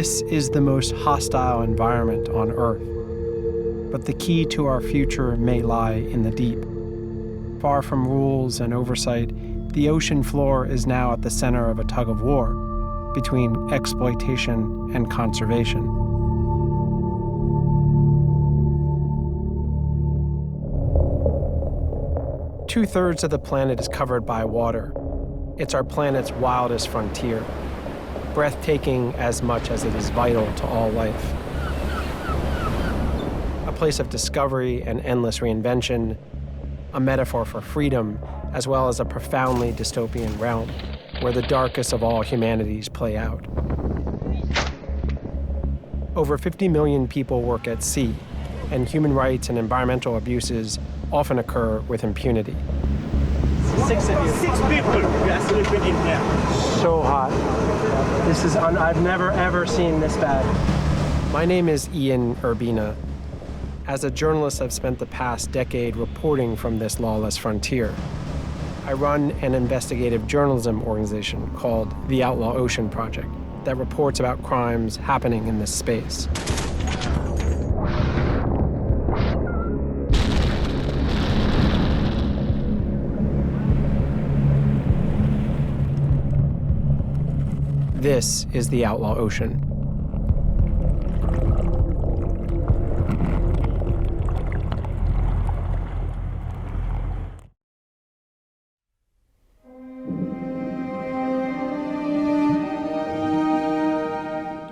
This is the most hostile environment on Earth. But the key to our future may lie in the deep. Far from rules and oversight, the ocean floor is now at the center of a tug-of-war between exploitation and conservation. Two-thirds of the planet is covered by water. It's our planet's wildest frontier, breathtaking as much as it is vital to all life. A place of discovery and endless reinvention, a metaphor for freedom, as well as a profoundly dystopian realm where the darkest of all humanities play out. Over 50 million people work at sea, and human rights and environmental abuses often occur with impunity. 6 of you. 6 people. We are sleeping in here. So hot. This is I've never ever seen this bad. My name is Ian Urbina. As a journalist, I've spent the past decade reporting from this lawless frontier. I run an investigative journalism organization called the Outlaw Ocean Project that reports about crimes happening in this space. This is the Outlaw Ocean.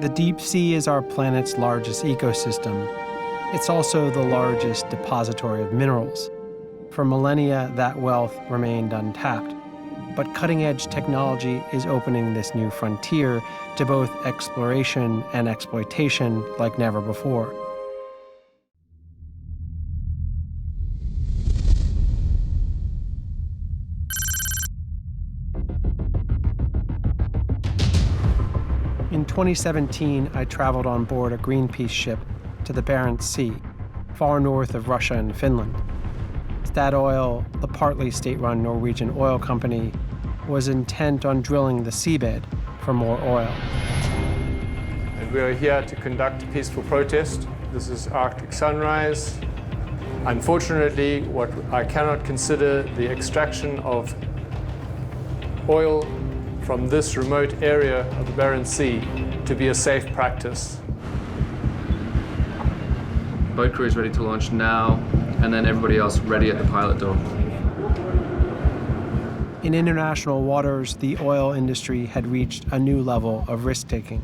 The deep sea is our planet's largest ecosystem. It's also the largest depository of minerals. For millennia, that wealth remained untapped. But cutting-edge technology is opening this new frontier to both exploration and exploitation like never before. In 2017, I traveled on board a Greenpeace ship to the Barents Sea, far north of Russia and Finland. Statoil, the partly state-run Norwegian oil company, was intent on drilling the seabed for more oil. And we are here to conduct a peaceful protest. This is Arctic Sunrise. Unfortunately, what I cannot consider the extraction of oil from this remote area of the Barents Sea to be a safe practice. Boat crew is ready to launch now, and then everybody else ready at the pilot door. In international waters, the oil industry had reached a new level of risk-taking.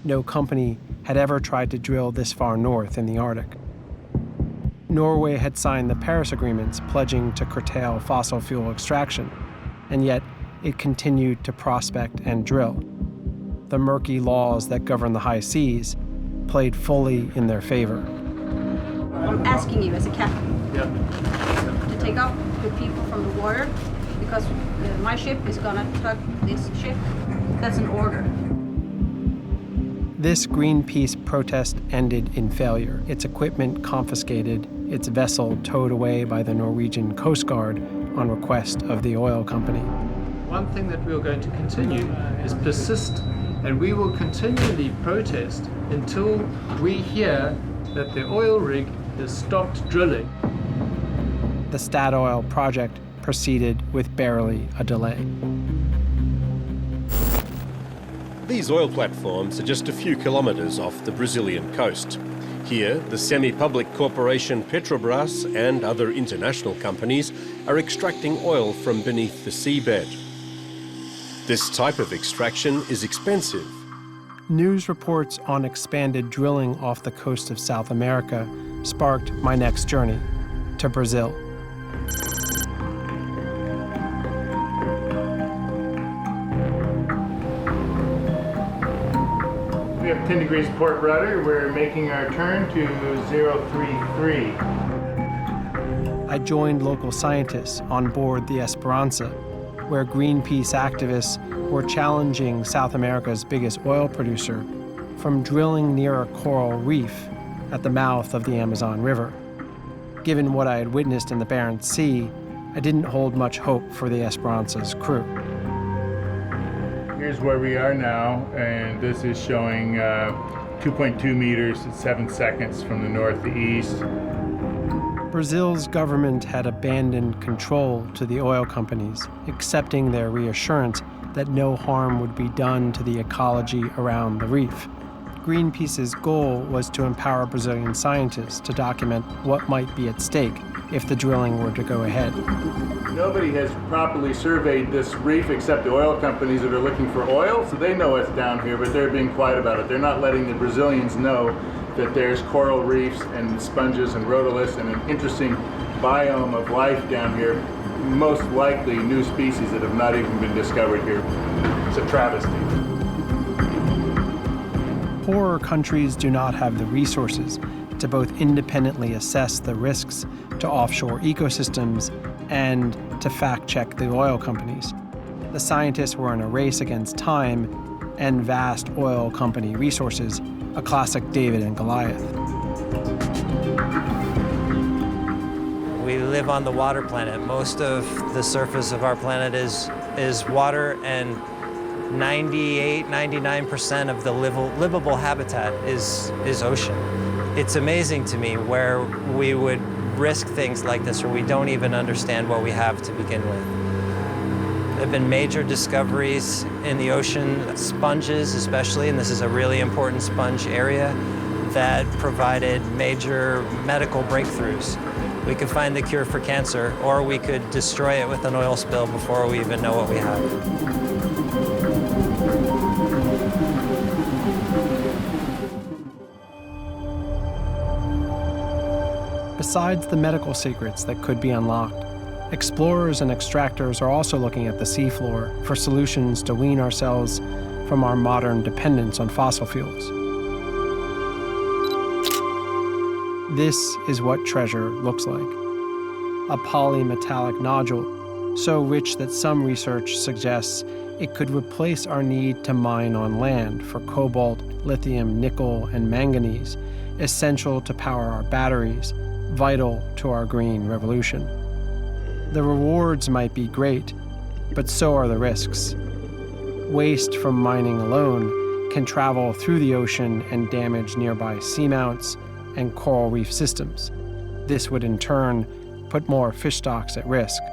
No company had ever tried to drill this far north in the Arctic. Norway had signed the Paris Agreements pledging to curtail fossil fuel extraction, and yet it continued to prospect and drill. The murky laws that govern the high seas played fully in their favor. I'm asking you as a captain to take up the people from the water because my ship is gonna tug this ship. That's an order. This Greenpeace protest ended in failure. Its equipment confiscated, its vessel towed away by the Norwegian Coast Guard on request of the oil company. One thing that we are going to continue is persist, and we will continually protest until we hear that the oil rig has stopped drilling. The Statoil project proceeded with barely a delay. These oil platforms are just a few kilometres off the Brazilian coast. Here, the semi-public corporation Petrobras and other international companies are extracting oil from beneath the seabed. This type of extraction is expensive. News reports on expanded drilling off the coast of South America sparked my next journey to Brazil. We have 10 degrees port rudder. We're making our turn to 033. I joined local scientists on board the Esperanza, where Greenpeace activists were challenging South America's biggest oil producer from drilling near a coral reef at the mouth of the Amazon River. Given what I had witnessed in the Barents Sea, I didn't hold much hope for the Esperanza's crew. You're Here's where we are now, and this is showing 2.2 meters at 7 seconds from the north to east. Brazil's government had abandoned control to the oil companies, accepting their reassurance that no harm would be done to the ecology around the reef. Greenpeace's goal was to empower Brazilian scientists to document what might be at stake if the drilling were to go ahead. Nobody has properly surveyed this reef except the oil companies that are looking for oil, so they know it's down here, but they're being quiet about it. They're not letting the Brazilians know that there's coral reefs and sponges and rhodoliths and an interesting biome of life down here, most likely new species that have not even been discovered here. It's a travesty. Poorer countries do not have the resources to both independently assess the risks to offshore ecosystems and to fact-check the oil companies. The scientists were in a race against time and vast oil company resources, a classic David and Goliath. We live on the water planet. Most of the surface of our planet is water, and 99% of the livable habitat is ocean. It's amazing to me where we would risk things like this, or we don't even understand what we have to begin with. There have been major discoveries in the ocean, sponges especially, and this is a really important sponge area, that provided major medical breakthroughs. We could find the cure for cancer, or we could destroy it with an oil spill before we even know what we have. Besides the medical secrets that could be unlocked, explorers and extractors are also looking at the seafloor for solutions to wean ourselves from our modern dependence on fossil fuels. This is what treasure looks like. A polymetallic nodule, so rich that some research suggests it could replace our need to mine on land for cobalt, lithium, nickel, and manganese, essential to power our batteries, vital to our green revolution. The rewards might be great, but so are the risks. Waste from mining alone can travel through the ocean and damage nearby seamounts and coral reef systems. This would in turn put more fish stocks at risk.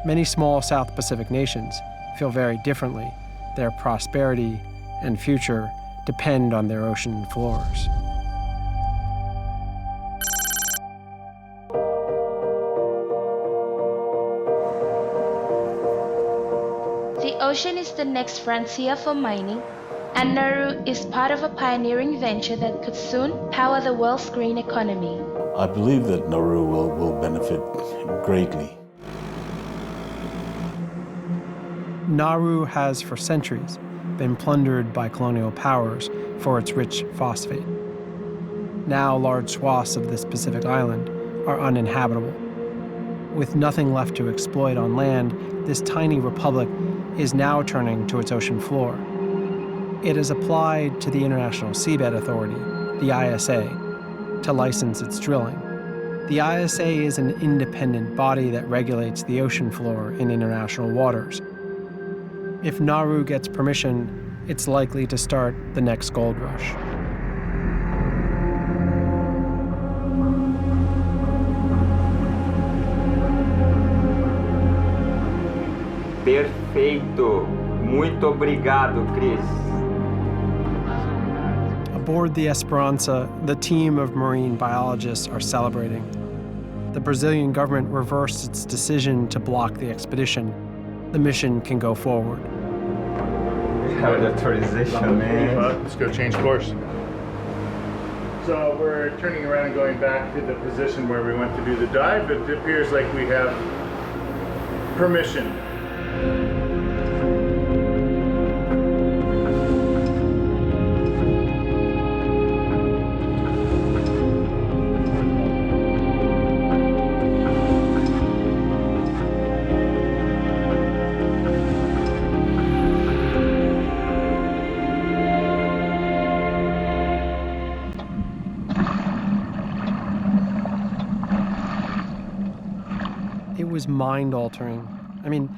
Many small South Pacific nations feel very differently. Their prosperity and future depend on their ocean floors. The ocean is the next frontier for mining, and Nauru is part of a pioneering venture that could soon power the world's green economy. I believe that Nauru will benefit greatly. Nauru has for centuries been plundered by colonial powers for its rich phosphate. Now large swaths of this Pacific island are uninhabitable. With nothing left to exploit on land, this tiny republic is now turning to its ocean floor. It has applied to the International Seabed Authority, the ISA, to license its drilling. The ISA is an independent body that regulates the ocean floor in international waters. If Nauru gets permission, it's likely to start the next gold rush. Perfeito. Muito obrigado, Chris. Aboard the Esperança, the team of marine biologists are celebrating. The Brazilian government reversed its decision to block the expedition. The mission can go forward. We have the authorization, man. Let's go change course. So we're turning around and going back to the position where we went to do the dive. It appears like we have permission. It was mind-altering. I mean,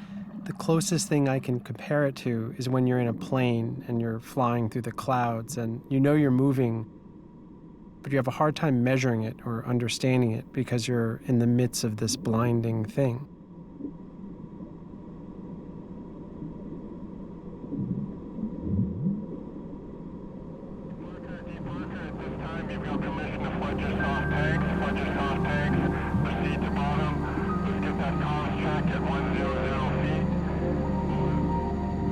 The closest thing I can compare it to is when you're in a plane and you're flying through the clouds and you know you're moving, but you have a hard time measuring it or understanding it because you're in the midst of this blinding thing.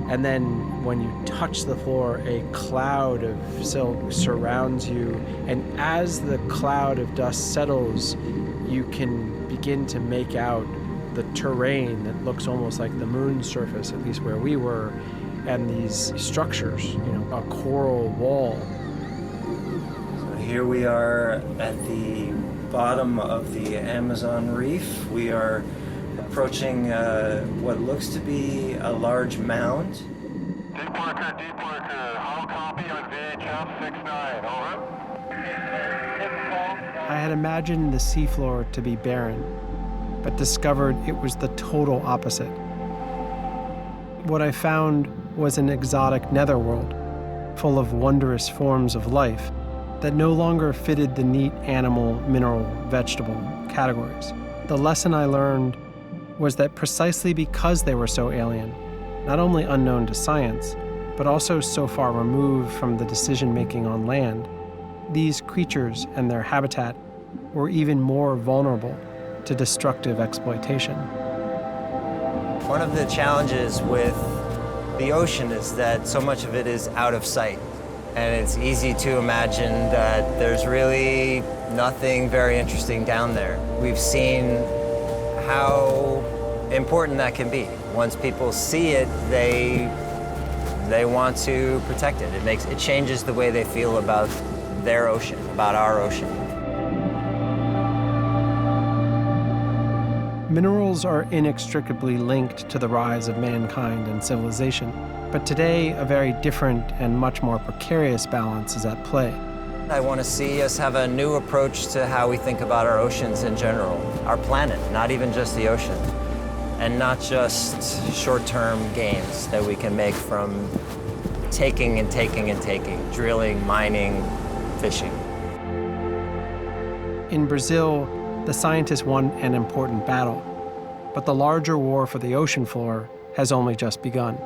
And then when you touch the floor, a cloud of silk surrounds you. And as the cloud of dust settles, you can begin to make out the terrain that looks almost like the moon's surface, at least where we were, and these structures, a coral wall. So here we are at the bottom of the Amazon reef. We are approaching what looks to be a large mound. Deep Parker, how copy on VHF 69, over? I had imagined the seafloor to be barren, but discovered it was the total opposite. What I found was an exotic netherworld, full of wondrous forms of life that no longer fitted the neat animal, mineral, vegetable categories. The lesson I learned was that precisely because they were so alien, not only unknown to science, but also so far removed from the decision-making on land, these creatures and their habitat were even more vulnerable to destructive exploitation. One of the challenges with the ocean is that so much of it is out of sight. And it's easy to imagine that there's really nothing very interesting down there. We've seen how important that can be. Once people see it, they want to protect it. It changes the way they feel about their ocean, about our ocean. Minerals are inextricably linked to the rise of mankind and civilization. But today, a very different and much more precarious balance is at play. I want to see us have a new approach to how we think about our oceans in general, our planet, not even just the ocean, and not just short-term gains that we can make from taking and taking and taking, drilling, mining, fishing. In Brazil, the scientists won an important battle, but the larger war for the ocean floor has only just begun.